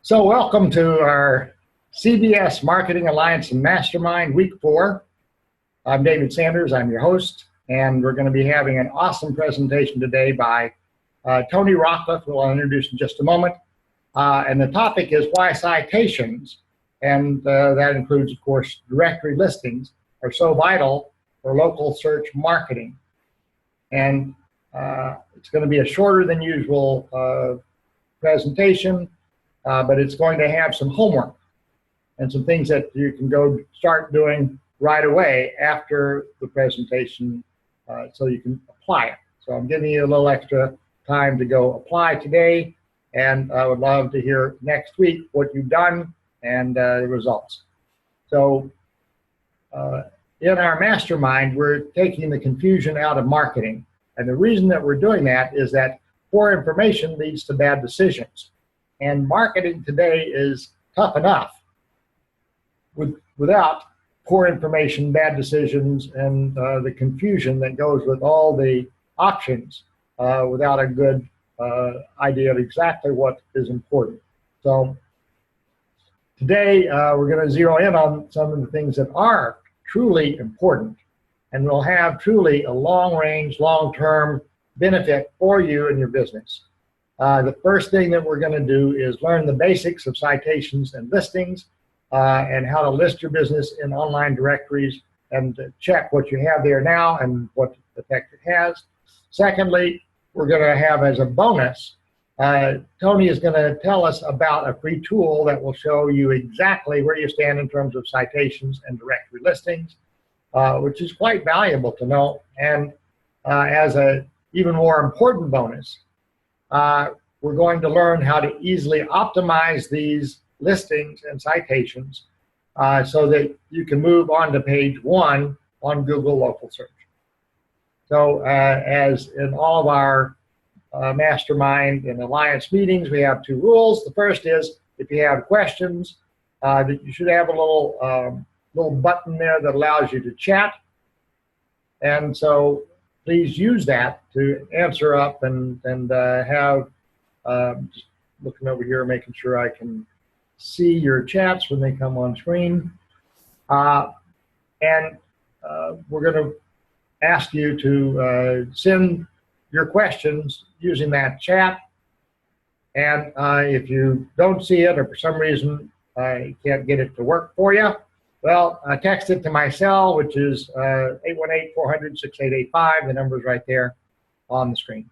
So welcome to our CBS Marketing Alliance and Mastermind Week 4. I'm David Sanders, I'm your host, and we're going to be having an awesome presentation today by Tony Rockliff, who I'll introduce in just a moment. And the topic is why citations, and that includes, of course, directory listings, are so vital for local search marketing. And it's going to be a shorter than usual presentation. But it's going to have some homework and some things that you can go start doing right away after the presentation so you can apply it. So I'm giving you a little extra time to go apply today, and I would love to hear next week what you've done and the results. So in our mastermind, we're taking the confusion out of marketing. And the reason that we're doing that is that poor information leads to bad decisions. And marketing today is tough enough without poor information, bad decisions, and the confusion that goes with all the options without a good idea of exactly what is important. So today we're going to zero in on some of the things that are truly important and will have truly a long-range, long-term benefit for you and your business. The first thing that we're going to do is learn the basics of citations and listings and how to list your business in online directories and check what you have there now and what effect it has. Secondly, we're going to have as a bonus, Tony is going to tell us about a free tool that will show you exactly where you stand in terms of citations and directory listings, which is quite valuable to know. And as an even more important bonus, we're going to learn how to easily optimize these listings and citations so that you can move on to page 1 on Google local search. So as in all of our mastermind and alliance meetings, we have 2 rules. The first is if you have questions, that you should have a little button there that allows you to chat. And so please use that to answer up and have, just looking over here, making sure I can see your chats when they come on screen. And we're going to ask you to send your questions using that chat. And if you don't see it or for some reason you can't get it to work for you, well, text it to my cell, which is 818-400-6885. The number's right there on the screen.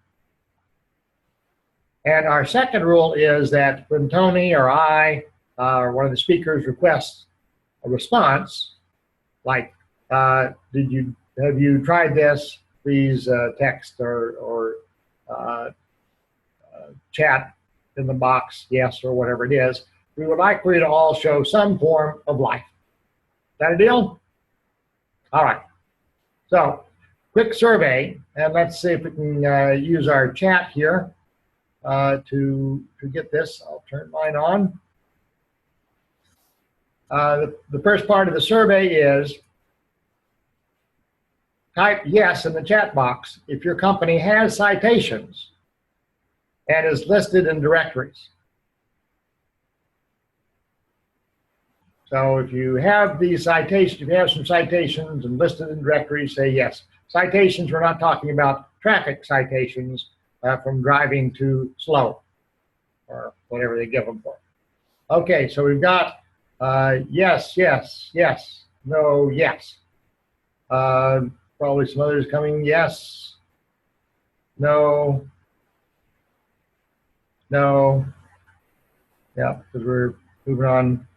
And our second rule is that when Tony or I or one of the speakers requests a response, like, have you tried this? Please text or chat in the box, yes, or whatever it is. We would like for you to all show some form of life. That a deal? All right. So, quick survey, and let's see if we can use our chat here to get this. I'll turn mine on. The first part of the survey is type yes in the chat box if your company has citations and is listed in directories. So if you have these citations, if you have some citations and listed in directories, say yes. Citations, we're not talking about traffic citations from driving too slow or whatever they give them for. Okay, so we've got yes, yes, yes, no, yes. Probably some others coming, yes, no, no. Yeah, because we're moving on.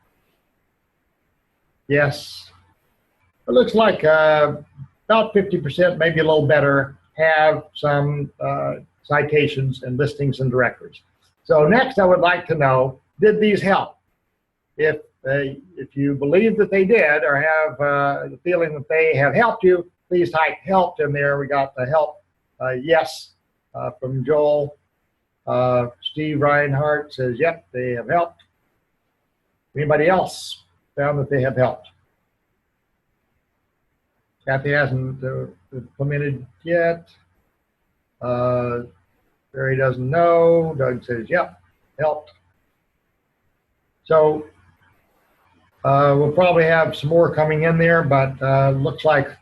Yes. It looks like about 50%, maybe a little better, have some citations and listings and directories. So next I would like to know, did these help? If you believe that they did or have the feeling that they have helped you, please type helped in there. We got the help yes from Joel. Steve Reinhardt says, yep, they have helped. Anybody else found that they have helped? Kathy hasn't implemented yet. Barry doesn't know. Doug says, yep, helped. So we'll probably have some more coming in there, but looks like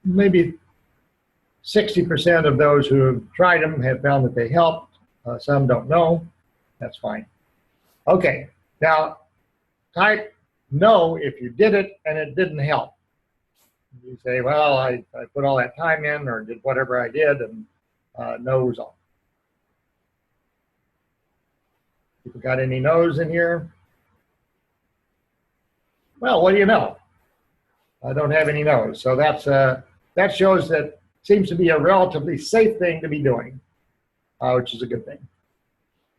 maybe 60% of those who have tried them have found that they helped. Some don't know. That's fine. Okay, now type no if you did it and it didn't help. You say, well, I put all that time in or did whatever I did and no result. People got any no's in here? Well, what do you know? I don't have any no's. So that shows that seems to be a relatively safe thing to be doing, which is a good thing.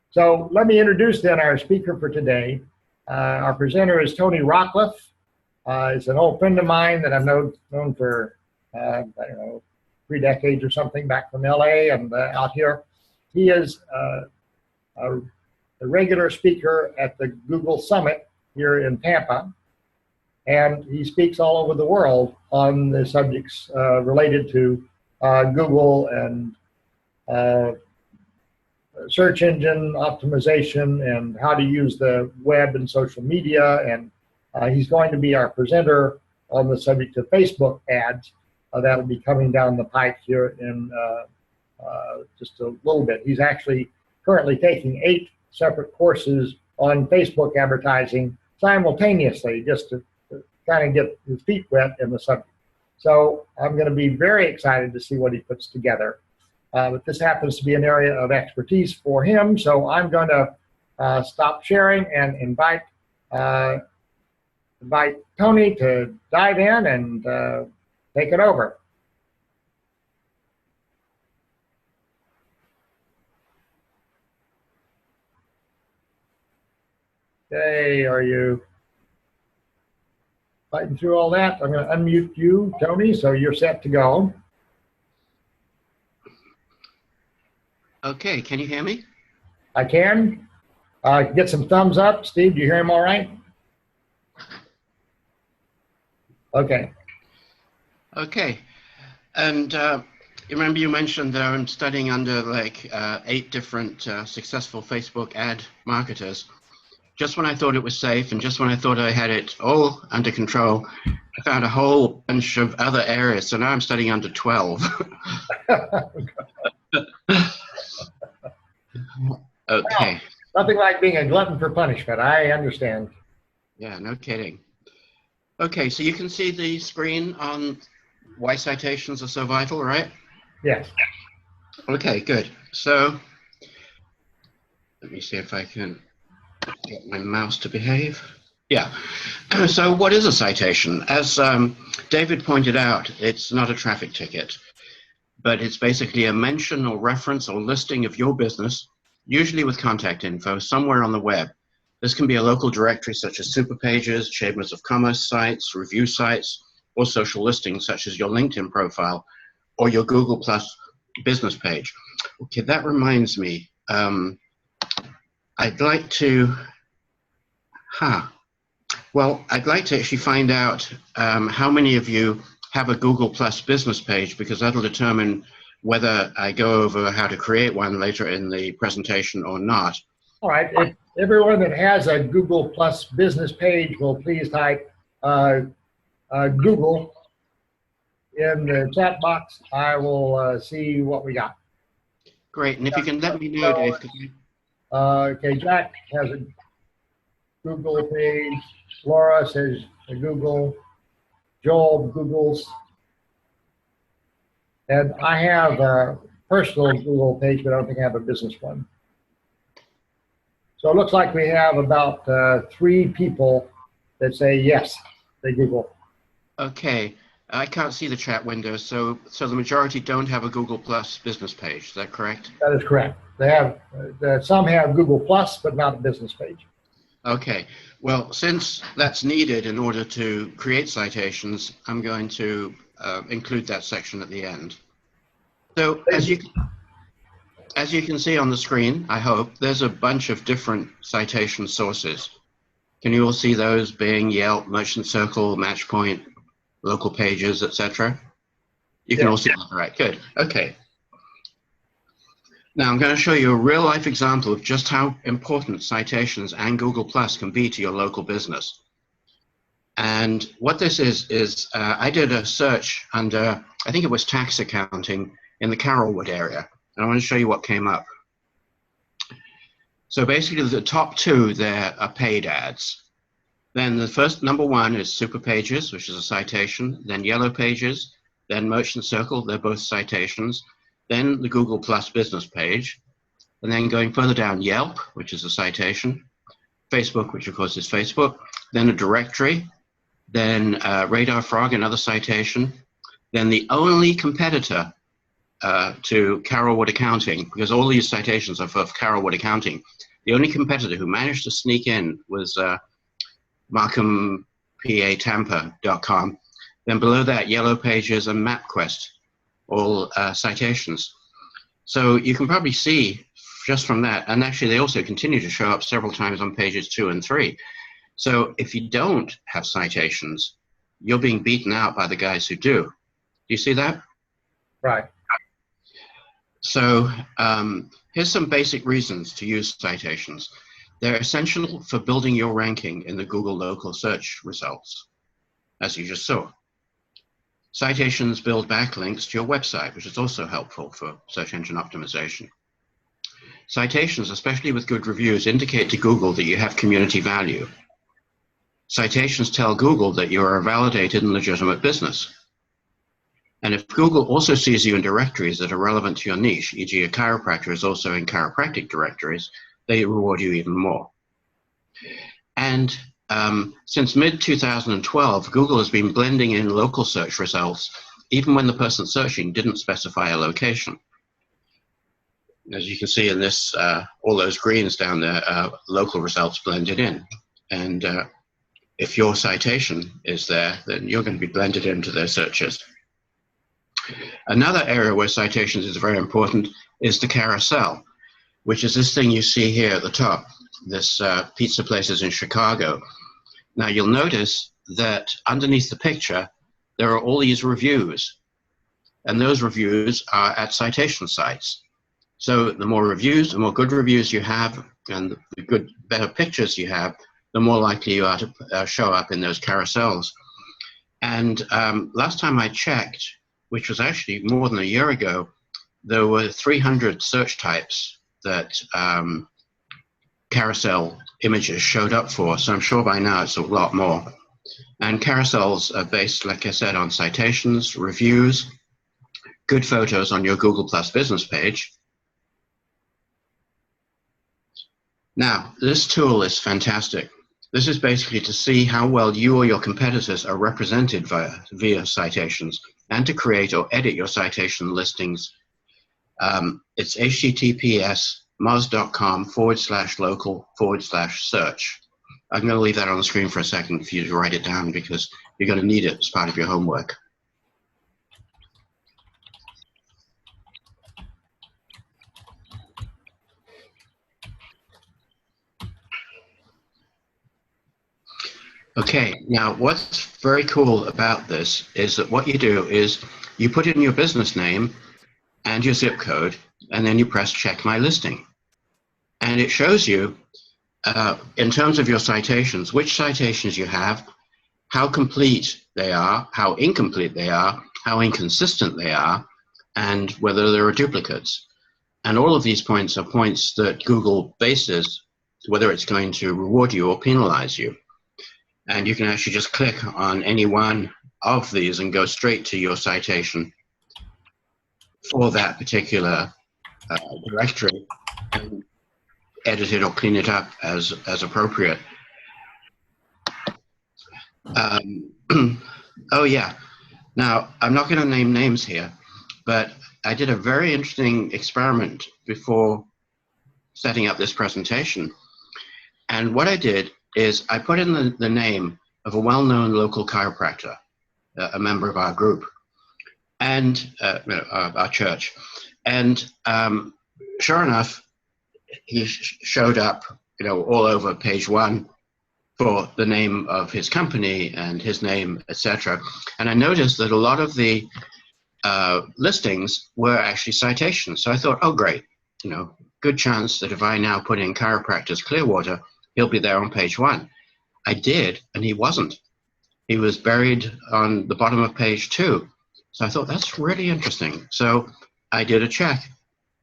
So let me introduce then our speaker for today. Our presenter is Tony Rockliff. He's an old friend of mine that I've known for, I don't know, 3 decades or something back from LA and out here. He is a regular speaker at the Google Summit here in Tampa. And he speaks all over the world on the subjects related to Google and search engine optimization and how to use the web and social media. And he's going to be our presenter on the subject of Facebook ads. That'll be coming down the pipe here in just a little bit. He's actually currently taking 8 separate courses on Facebook advertising simultaneously, just to kind of get his feet wet in the subject. So I'm going to be very excited to see what he puts together. But this happens to be an area of expertise for him, so I'm going to stop sharing and invite Tony to dive in and take it over. Okay, are you fighting through all that? I'm going to unmute you, Tony, so you're set to go. Okay, can you hear me? I can. Get some thumbs up. Steve, do you hear him all right? Okay. Okay, and remember you mentioned there I'm studying under like 8 different successful Facebook ad marketers. Just when I thought it was safe and just when I thought I had it all under control, I found a whole bunch of other areas. So now I'm studying under 12. Okay. Well, nothing like being a glutton for punishment. I understand. Yeah, no kidding. Okay, so you can see the screen on why citations are so vital, right? Yes. Okay, good. So let me see if I can get my mouse to behave. Yeah. So what is a citation? As David pointed out, it's not a traffic ticket, but it's basically a mention or reference or listing of your business, usually with contact info, somewhere on the web. This can be a local directory such as super pages, chambers of commerce sites, review sites, or social listings such as your LinkedIn profile or your Google Plus business page. Okay, that reminds me. I'd like to, I'd like to actually find out how many of you have a Google Plus business page, because that'll determine whether I go over how to create one later in the presentation or not. All right. If everyone that has a Google Plus business page will please type Google in the chat box, I will see what we got. Great. And if you can let me know, Dave. Okay, Jack has a Google page. Laura says a Google. Joel Googles. And I have a personal Google page, but I don't think I have a business one. So it looks like we have about 3 people that say yes, they Google. Okay. I can't see the chat window, so the majority don't have a Google Plus business page. Is that correct? That is correct. They have some have Google Plus, but not a business page. Okay. Well, since that's needed in order to create citations, I'm going to include that section at the end. So as you can see on the screen, I hope, there's a bunch of different citation sources. Can you all see those? Bing, Yelp, Merchant Circle, Matchpoint, local pages, etc. You can all see that, right? Good. Okay. Now I'm going to show you a real-life example of just how important citations and Google Plus can be to your local business. And what this is I did a search under, I think it was tax accounting in the Carrollwood area. And I want to show you what came up. So basically the top two there are paid ads. Then the first, number one, is Super Pages, which is a citation. Then Yellow Pages, then Merchant Circle, they're both citations. Then the Google Plus business page. And then going further down, Yelp, which is a citation. Facebook, which of course is Facebook. Then a directory. Then Radar Frog, another citation. Then the only competitor to Carrollwood Accounting, because all these citations are for Carrollwood Accounting, the only competitor who managed to sneak in was MarkhamPATampa.com. Then below that, Yellow Pages and MapQuest, all citations. So you can probably see just from that, and actually they also continue to show up several times on pages 2 and 3. So if you don't have citations, you're being beaten out by the guys who do. Do you see that? Right. So here's some basic reasons to use citations. They're essential for building your ranking in the Google local search results, as you just saw. Citations build backlinks to your website, which is also helpful for search engine optimization. Citations, especially with good reviews, indicate to Google that you have community value. Citations tell Google that you are a validated and legitimate business. And if Google also sees you in directories that are relevant to your niche, e.g. a chiropractor is also in chiropractic directories, they reward you even more. And since mid-2012, Google has been blending in local search results, even when the person searching didn't specify a location. As you can see in this, all those greens down there, local results blended in. And if your citation is there, then you're going to be blended into their searches. Another area where citations is very important is the carousel, which is this thing you see here at the top, this pizza places in Chicago. Now you'll notice that underneath the picture, there are all these reviews, and those reviews are at citation sites. So the more reviews, the more good reviews you have, and the better pictures you have, the more likely you are to show up in those carousels. And last time I checked, which was actually more than a year ago, there were 300 search types that carousel images showed up for, so I'm sure by now it's a lot more. And carousels are based, like I said, on citations, reviews, good photos on your Google Plus business page. Now, this tool is fantastic. This is basically to see how well you or your competitors are represented via citations, and to create or edit your citation listings. It's https://moz.com/local/search. I'm going to leave that on the screen for a second for you to write it down, because you're going to need it as part of your homework. Okay, now what's very cool about this is that what you do is you put in your business name and your zip code, and then you press check my listing. And it shows you, in terms of your citations, which citations you have, how complete they are, how incomplete they are, how inconsistent they are, and whether there are duplicates. And all of these points are points that Google bases whether it's going to reward you or penalize you. And you can actually just click on any one of these and go straight to your citation for that particular directory and edit it or clean it up as appropriate. Oh yeah, now I'm not going to name names here, but I did a very interesting experiment before setting up this presentation. And what I did is I put in the name of a well-known local chiropractor, a member of our group, and our church. And sure enough, he showed up, all over page 1 for the name of his company and his name, etc. And I noticed that a lot of the listings were actually citations. So I thought, oh, great. good chance that if I now put in chiropractor's Clearwater, he'll be there on page 1. I did, and he wasn't. He was buried on the bottom of page 2. So I thought, that's really interesting. So I did a check,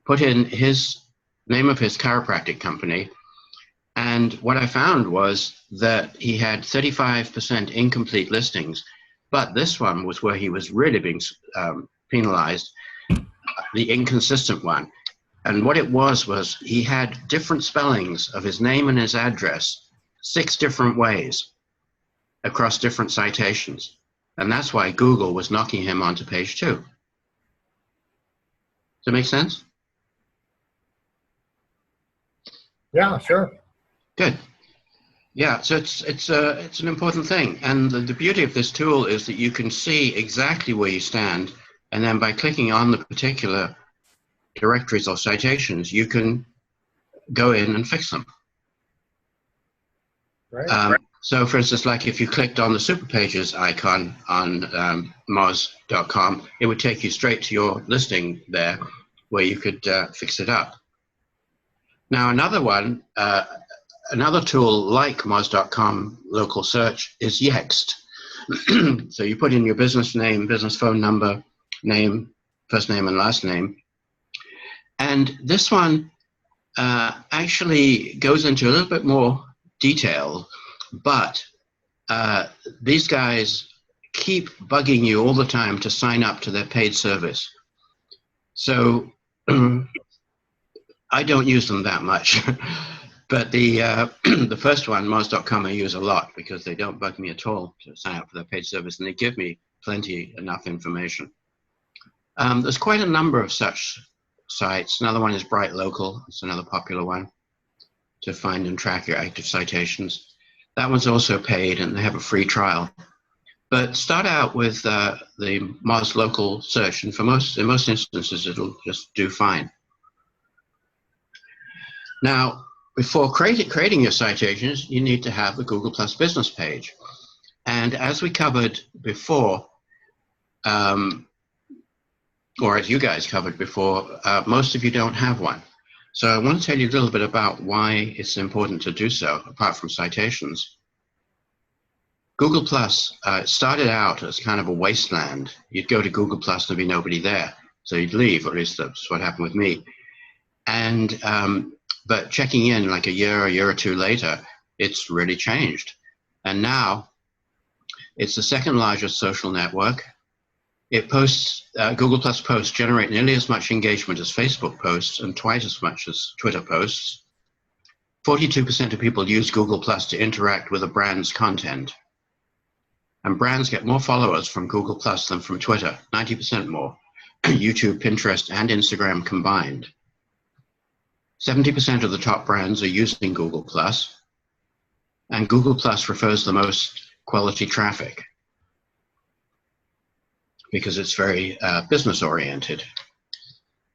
put in his name of his chiropractic company, and what I found was that he had 35% incomplete listings, but this one was where he was really being penalized, the inconsistent one. And what it was he had different spellings of his name and his address 6 different ways across different citations. And that's why Google was knocking him onto page 2. Does that make sense? Yeah, sure. Good. Yeah, so it's an important thing. And the beauty of this tool is that you can see exactly where you stand, and then by clicking on the particular directories or citations, you can go in and fix them. Right. So for instance, like if you clicked on the super pages icon on Moz.com, it would take you straight to your listing there where you could fix it up. Now another tool like Moz.com local search is Yext. So you put in your business name, business phone number, name, first name and last name. And this one actually goes into a little bit more detail, but these guys keep bugging you all the time to sign up to their paid service. So I don't use them that much, but the first one, Moz.com, I use a lot because they don't bug me at all to sign up for their paid service, and they give me enough information. There's quite a number of such sites. Another one is Bright Local. It's another popular one to find and track your active citations. That one's also paid, and they have a free trial. But start out with the Moz local search, and in most instances, it'll just do fine. Now, before creating your citations, you need to have the Google Plus business page. And as we covered before, or as you guys covered before, most of you don't have one. So I want to tell you a little bit about why it's important to do so, apart from citations. Google Plus started out as kind of a wasteland. You'd go to Google Plus and there'd be nobody there. So you'd leave, or at least that's what happened with me. And but checking in like a year or 2 later, it's really changed. And now it's the 2nd largest social network. It posts, Google Plus posts generate nearly as much engagement as Facebook posts and twice as much as Twitter posts. 42% of people use Google Plus to interact with a brand's content. And brands get more followers from Google Plus than from Twitter, 90% more. YouTube, Pinterest, and Instagram combined. 70% of the top brands are using Google Plus, and Google Plus refers the most quality traffic because it's very business oriented.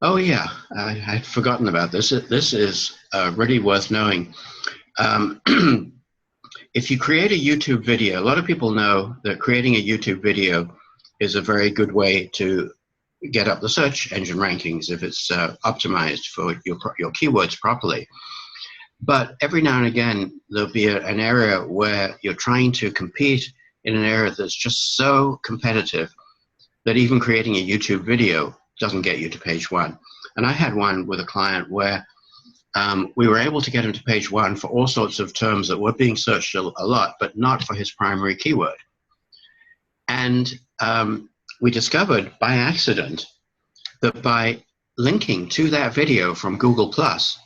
Oh yeah, I had forgotten about this. This is really worth knowing. If you create a YouTube video, a lot of people know that creating a YouTube video is a very good way to get up the search engine rankings if it's optimized for your keywords properly. But every now and again, there'll be an area where you're trying to compete in an area that's just so competitive that even creating a YouTube video doesn't get you to page 1. And I had one with a client where we were able to get him to page 1 for all sorts of terms that were being searched a lot, but not for his primary keyword. And we discovered by accident that by linking to that video from Google Plus,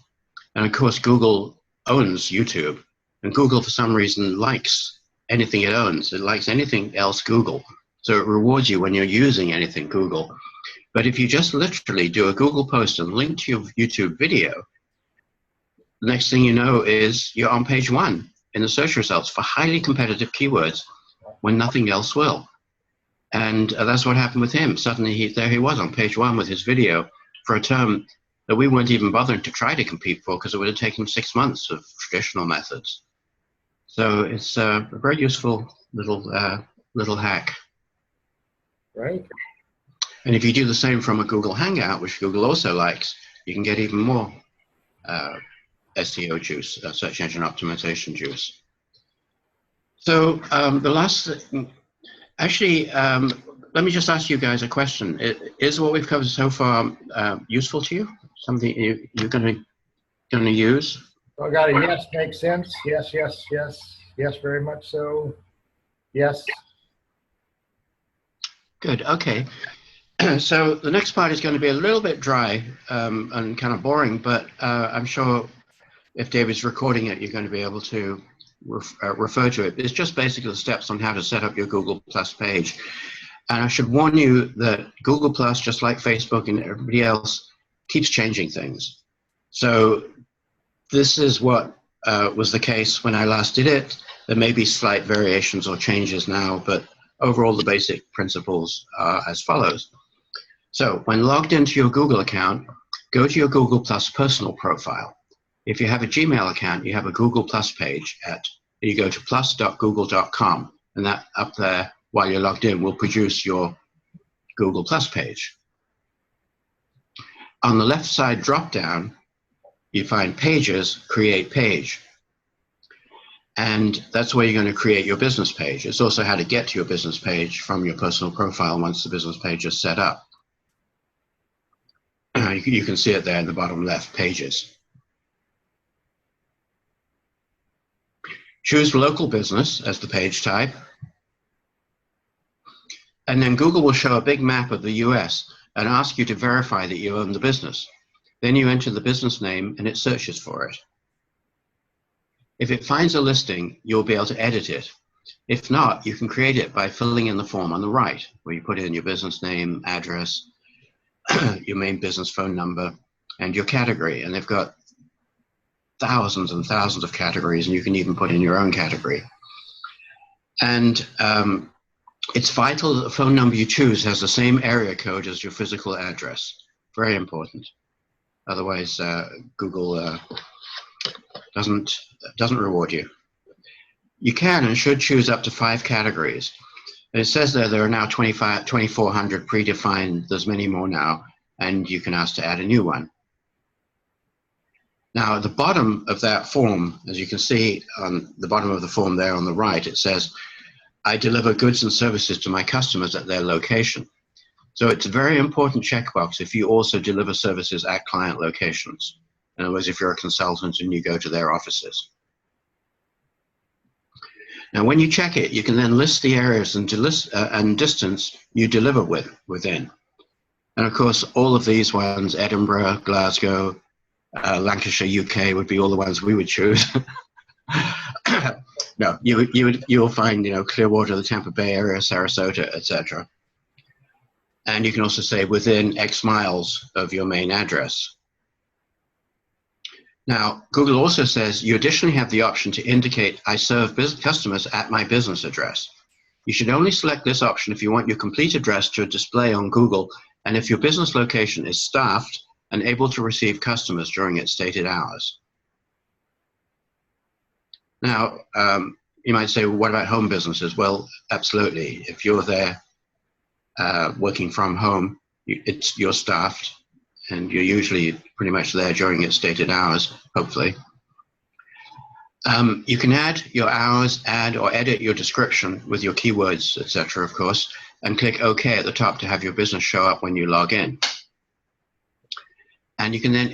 and of course Google owns YouTube, and Google for some reason likes anything it owns. It likes anything else Google. So it rewards you when you're using anything Google. But if you just literally do a Google post and link to your YouTube video, the next thing you know is you're on page 1 in the search results for highly competitive keywords when nothing else will. And that's what happened with him. Suddenly there he was on page 1 with his video for a term that we weren't even bothering to try to compete for because it would have taken 6 months of traditional methods. So it's a very useful little hack. Right. And if you do the same from a Google Hangout, which Google also likes, you can get even more SEO juice, search engine optimization juice. So the last thing, actually, let me just ask you guys a question. Is what we've covered so far useful to you? Something you're going to use? So I got a yes, makes sense. Yes, yes, yes, yes, very much so. Yes. Good. Okay. So the next part is going to be a little bit dry and kind of boring, but I'm sure if David's recording it, you're going to be able to refer to it. It's just basically the steps on how to set up your Google Plus page. And I should warn you that Google Plus, just like Facebook and everybody else, keeps changing things. So this is what was the case when I last did it. There may be slight variations or changes now, but overall the basic principles are as follows. So when logged into your Google account, go to your Google Plus personal profile. If you have a Gmail account, you have a Google Plus page you go to plus.google.com, and that up there while you're logged in will produce your Google Plus page. On the left side drop down, you find Pages, Create Page. And that's where you're going to create your business page. It's also how to get to your business page from your personal profile once the business page is set up. You can see it there in the bottom left, Pages. Choose local business as the page type. And then Google will show a big map of the US and ask you to verify that you own the business. Then you enter the business name and it searches for it. If it finds a listing, you'll be able to edit it. If not, you can create it by filling in the form on the right, where you put in your business name, address, your main business phone number, and your category. And they've got thousands and thousands of categories, and you can even put in your own category. And it's vital that the phone number you choose has the same area code as your physical address. Very important. Otherwise, Google doesn't reward you. You can and should choose up to 5 categories. And it says there are now 2,400 predefined. There's many more now, and you can ask to add a new one. Now, at the bottom of that form, as you can see on the bottom of the form there on the right, it says, I deliver goods and services to my customers at their location. So it's a very important checkbox if you also deliver services at client locations. In other words, if you're a consultant and you go to their offices. Now, when you check it, you can then list the areas and distance you deliver within. And of course, all of these ones, Edinburgh, Glasgow, Lancashire, UK, would be all the ones we would choose. No, you'll find, Clearwater, the Tampa Bay area, Sarasota, etc. And you can also say within X miles of your main address. Now, Google also says you additionally have the option to indicate I serve customers at my business address. You should only select this option if you want your complete address to display on Google and if your business location is staffed and able to receive customers during its stated hours. Now, you might say, well, what about home businesses? Well, absolutely. If you're there working from home, you're staffed, and you're usually pretty much there during its stated hours, hopefully. You can add your hours, add or edit your description with your keywords, etc., of course, and click OK at the top to have your business show up when you log in. And you can then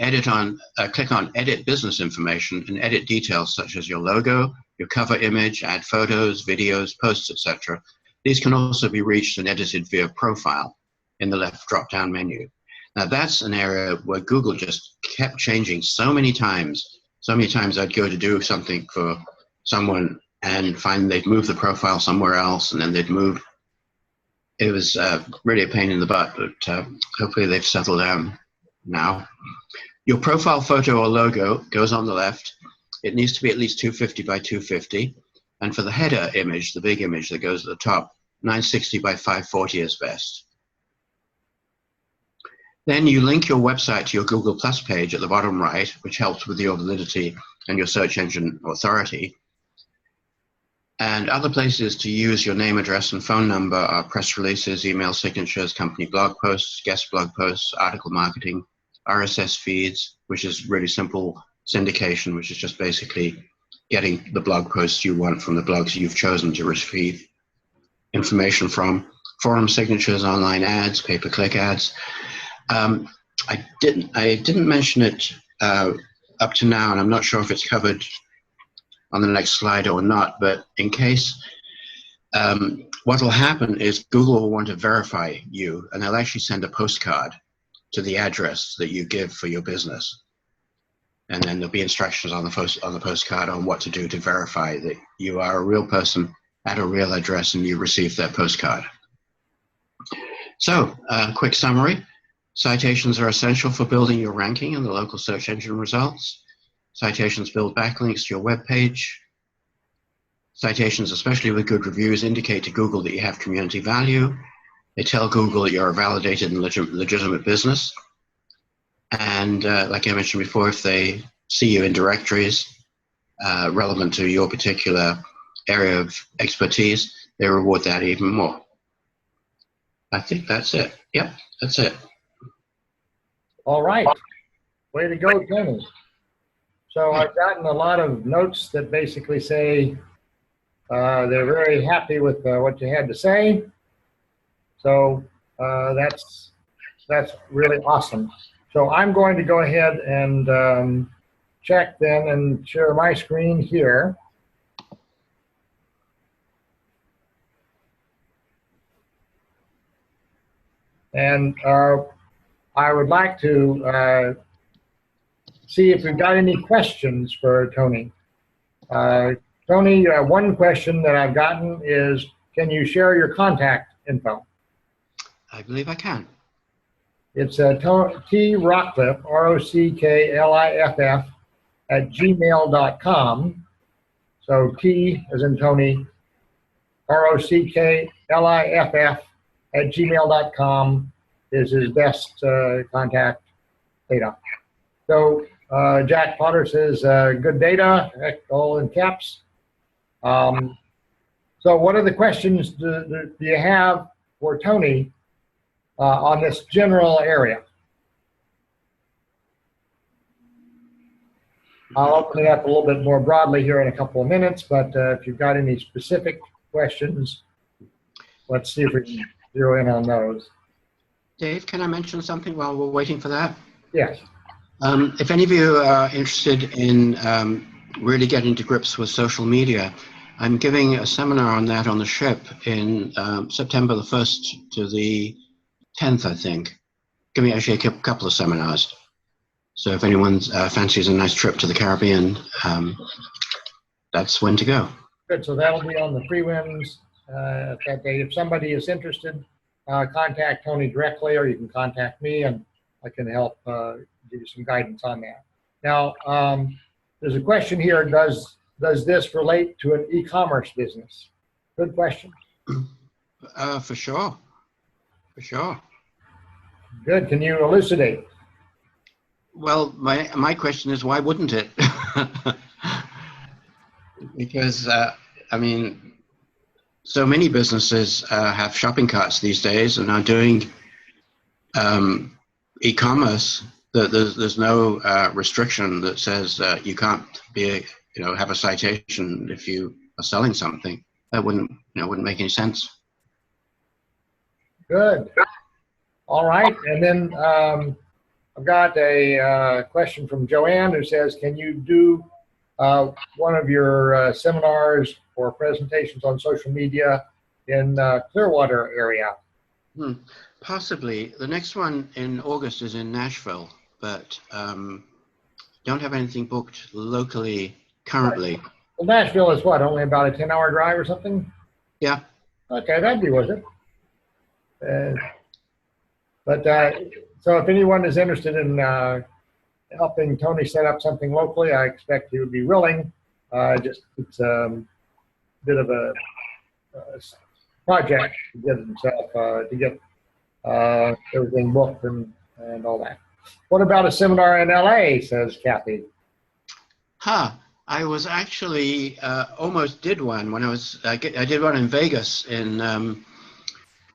click on Edit Business Information and edit details such as your logo, your cover image, add photos, videos, posts, etc. These can also be reached and edited via Profile in the left drop-down menu. Now that's an area where Google just kept changing so many times. So many times I'd go to do something for someone and find they'd moved the profile somewhere else, and then they'd moved. It was really a pain in the butt, but hopefully they've settled down now. Your profile photo or logo goes on the left. It needs to be at least 250 by 250. And for the header image, the big image that goes at the top, 960 by 540 is best. Then you link your website to your Google Plus page at the bottom right, which helps with your validity and your search engine authority. And other places to use your name, address, and phone number are press releases, email signatures, company blog posts, guest blog posts, article marketing, RSS feeds, which is really simple syndication, which is just basically getting the blog posts you want from the blogs you've chosen to receive information from, forum signatures, online ads, pay-per-click ads. I didn't mention it up to now, and I'm not sure if it's covered on the next slide or not, but in case, what will happen is Google will want to verify you, and they'll actually send a postcard to the address that you give for your business. And then there'll be instructions on the postcard on what to do to verify that you are a real person at a real address and you received that postcard. So, quick summary. Citations are essential for building your ranking in the local search engine results. Citations build backlinks to your web page. Citations, especially with good reviews, indicate to Google that you have community value. They tell Google that you're a validated and legitimate business. And like I mentioned before, if they see you in directories relevant to your particular area of expertise, they reward that even more. I think that's it. Yep, that's it. All right. Way to go, Tony. So I've gotten a lot of notes that basically say they're very happy with what you had to say. So that's really awesome. So I'm going to go ahead and check then and share my screen here. And I would like to see if we've got any questions for Tony. Tony, one question that I've gotten is, can you share your contact info? I believe I can. It's T Rockliff, ROCKLIFF, @gmail.com. So T as in Tony, ROCKLIFF @gmail.com is his best contact data. So Jack Potter says, good data, all in caps. So what other questions do you have for Tony on this general area? I'll open it up a little bit more broadly here in a couple of minutes, but if you've got any specific questions, let's see if we can zero in on those. Dave, can I mention something while we're waiting for that? Yes. If any of you are interested in really getting to grips with social media, I'm giving a seminar on that on the ship in September the 1st to the 10th, I think. Giving actually a couple of seminars. So if anyone fancies a nice trip to the Caribbean, that's when to go. Good, so that'll be on the prelims that day. If somebody is interested, contact Tony directly, or you can contact me and I can help give you some guidance on that. Now, there's a question here, does this relate to an e-commerce business? Good question. For sure, for sure. Good, can you elucidate? Well, my question is, why wouldn't it? Because, I mean, so many businesses have shopping carts these days and are doing e-commerce. There's no restriction that says you can't have a citation if you are selling something. That wouldn't make any sense. Good. All right, and then I've got a question from Joanne who says, can you do one of your seminars or presentations on social media in Clearwater area? Possibly. The next one in August is in Nashville, but don't have anything booked locally currently. Well, Nashville is what, only about a 10-hour drive or something? Yeah. Okay, that'd be worth it. So if anyone is interested in helping Tony set up something locally, I expect he would be willing. It's a bit of a project to get himself to get everything booked and all that. What about a seminar in LA, says Kathy? I was actually almost did one when I did one in Vegas in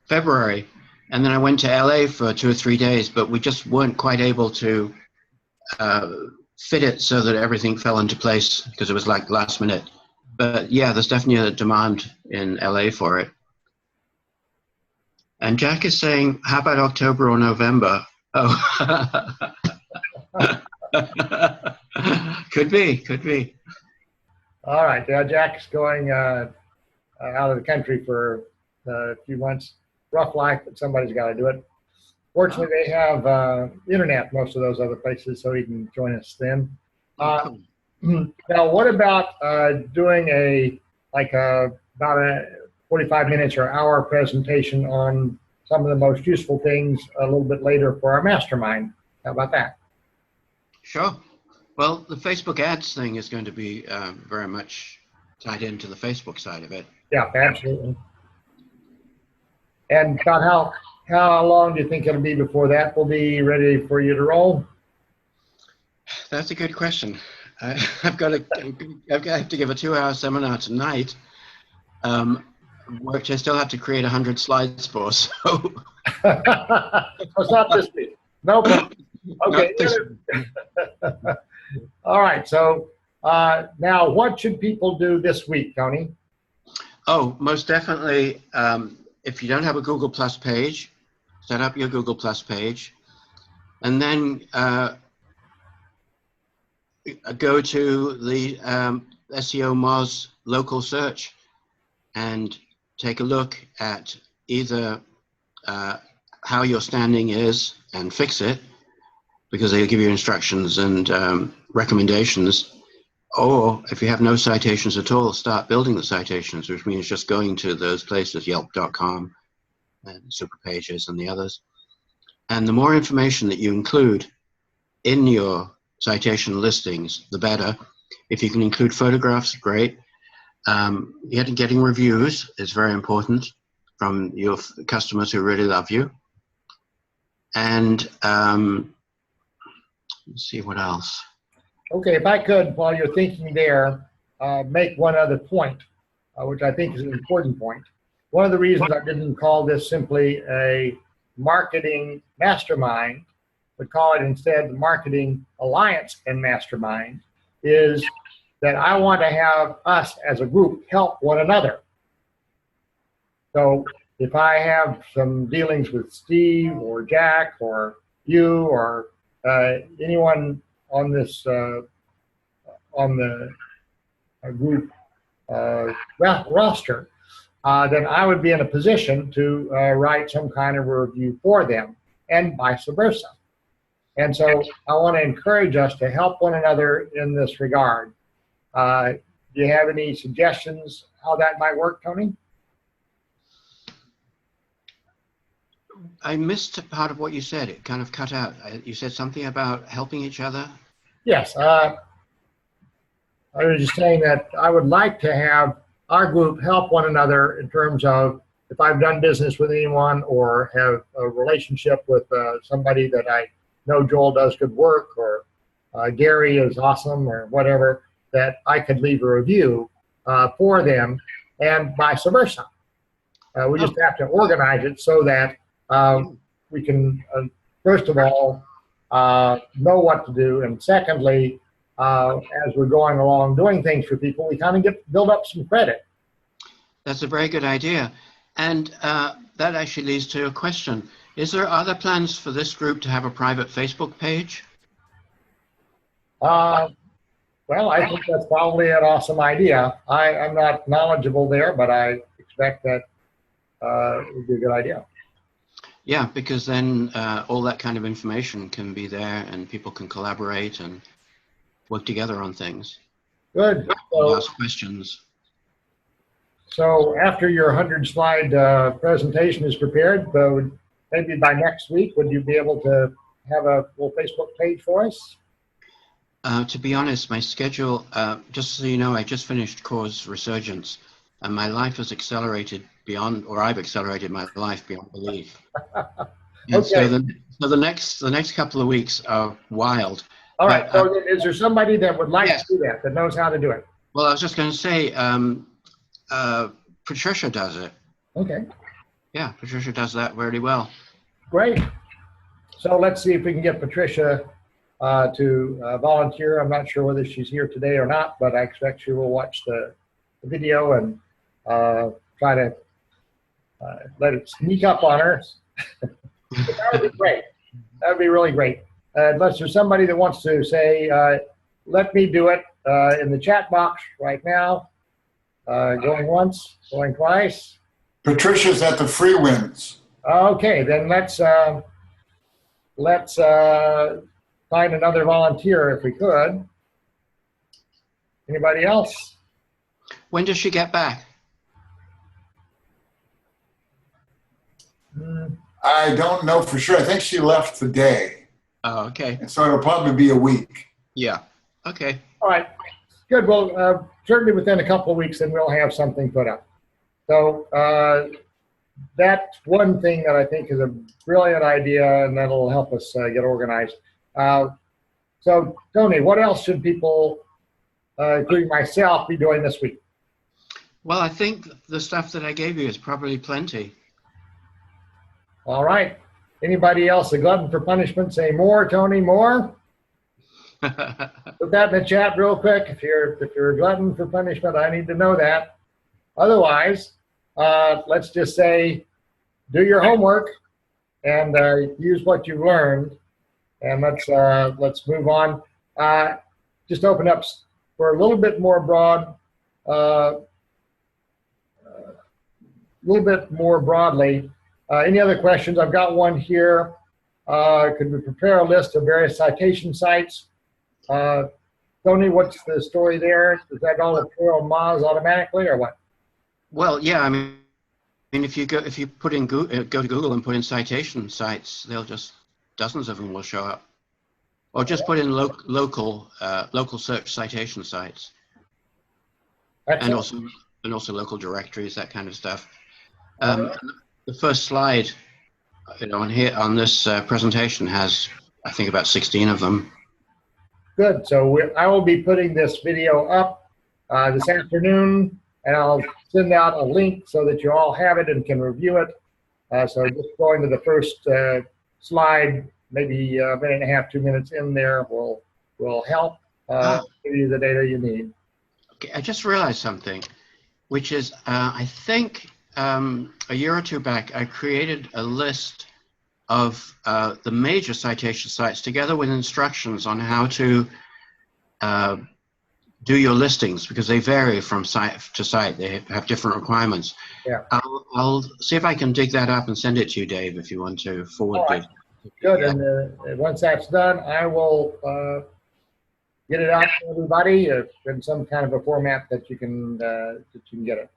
February, And then I went to LA for 2 or 3 days, but we just weren't quite able to fit it so that everything fell into place because it was like last minute. But yeah, there's definitely a demand in LA for it. And Jack is saying, how about October or November? Oh, could be, could be. All right. Yeah, Jack's going out of the country for a few months. Rough life, but somebody's got to do it. Fortunately, they have internet, most of those other places, so he can join us then. Cool. Now, what about doing about a 45 minutes or hour presentation on some of the most useful things a little bit later for our mastermind? How about that? Sure. Well, the Facebook ads thing is going to be very much tied into the Facebook side of it. Yeah, absolutely. And about how long do you think it'll be before that will be ready for you to roll? That's a good question. I've got to give a 2-hour seminar tonight, which I still have to create 100 slides for. So It's not this week. Nope. Okay. All right. So now, what should people do this week, Tony? Oh, most definitely. If you don't have a Google Plus page, set up your Google Plus page, and then go to the SEO Moz local search and take a look at either how your standing is and fix it, because they'll give you instructions and recommendations. Or if you have no citations at all, start building the citations, which means just going to those places, yelp.com and Superpages and the others. And the more information that you include in your citation listings, the better. If you can include photographs, great. Getting reviews is very important from your customers who really love you. And let's see what else. Okay, if I could, while you're thinking there, make one other point, which I think is an important point. One of the reasons I didn't call this simply a marketing mastermind, but call it instead the Marketing Alliance and Mastermind, is that I want to have us as a group help one another. So if I have some dealings with Steve or Jack or you or anyone on this on the group roster, then I would be in a position to write some kind of a review for them, and vice versa. And so I want to encourage us to help one another in this regard. Do you have any suggestions how that might work, Tony? I missed part of what you said. It kind of cut out. You said something about helping each other? Yes. I was just saying that I would like to have our group help one another in terms of if I've done business with anyone or have a relationship with somebody that I know Joel does good work, or Gary is awesome, or whatever, that I could leave a review for them, and vice versa. We just have to organize it so that we can, first of all, know what to do, and secondly, as we're going along doing things for people, we kind of build up some credit. That's a very good idea. And that actually leads to a question. Is there other plans for this group to have a private Facebook page? Well, I think that's probably an awesome idea. I'm not knowledgeable there, but I expect that it would be a good idea. Yeah, because then all that kind of information can be there and people can collaborate and work together on things. Good. Ask questions. So after your 100-slide presentation is prepared, maybe by next week, would you be able to have a little Facebook page for us? To be honest, my schedule, just so you know, I just finished Core's Resurgence, and my life has accelerated beyond, or I've accelerated my life beyond belief. And Okay. So the next couple of weeks are wild. All right. So is there somebody that would like to do that knows how to do it? Well, I was just going to say, Patricia does it. Okay. Yeah, Patricia does that really well. Great. So let's see if we can get Patricia to volunteer. I'm not sure whether she's here today or not, but I expect she will watch the video and try to let it sneak up on her. That would be great. That would be really great. Unless there's somebody that wants to say, let me do it in the chat box right now. Going once, going twice. Patricia's at the free wins. Okay, then let's find another volunteer if we could. Anybody else? When does she get back? I don't know for sure. I think she left today. Oh, okay. And so it'll probably be a week. Yeah. Okay. All right. Good. Well, certainly within a couple of weeks, then we'll have something put up. So that's one thing that I think is a brilliant idea, and that'll help us get organized. So, Tony, what else should people, including myself, be doing this week? Well, I think the stuff that I gave you is probably plenty. All right. Anybody else a glutton for punishment? Say more, Tony, more. Put that in the chat real quick. If you're a glutton for punishment, I need to know that. Otherwise, let's just say, do your homework and use what you've learned. And let's move on. Just open up for a little bit more broadly. Any other questions? I've got one here. Could we prepare a list of various citation sites? Tony, what's the story there? Does that all appear on Moz automatically, or what? Well, yeah. I mean, if you put in go to Google and put in citation sites, they'll just dozens of them will show up. Or just put in local search citation sites, and also local directories, that kind of stuff. The first slide, on this presentation has, I think, about 16 of them. Good. So I will be putting this video up this afternoon, and I'll send out a link so that you all have it and can review it. So just going to the first slide, maybe a minute and a half, 2 minutes in there will help give you the data you need. Okay, I just realized something, which is I think a year or two back I created a list of the major citation sites together with instructions on how to do your listings, because they vary from site to site. They have different requirements. Yeah. I'll see if I can dig that up and send it to you, Dave, if you want to forward it. Good. And once that's done, I will get it out to everybody in some kind of a format that you can get it.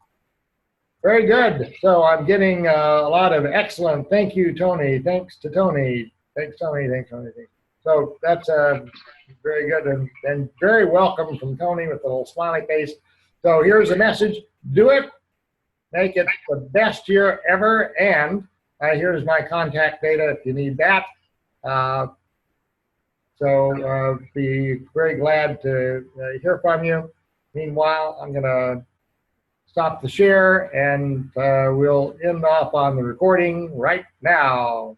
Very good. So I'm getting a lot of excellent. Thank you, Tony. Thanks to Tony. Thanks, Tony. Thanks, Tony. So that's very good and very welcome from Tony with a little smiley face. So here's the message. Do it. Make it the best year ever. And here's my contact data if you need that. So be very glad to hear from you. Meanwhile, I'm going to stop the share and we'll end off on the recording right now.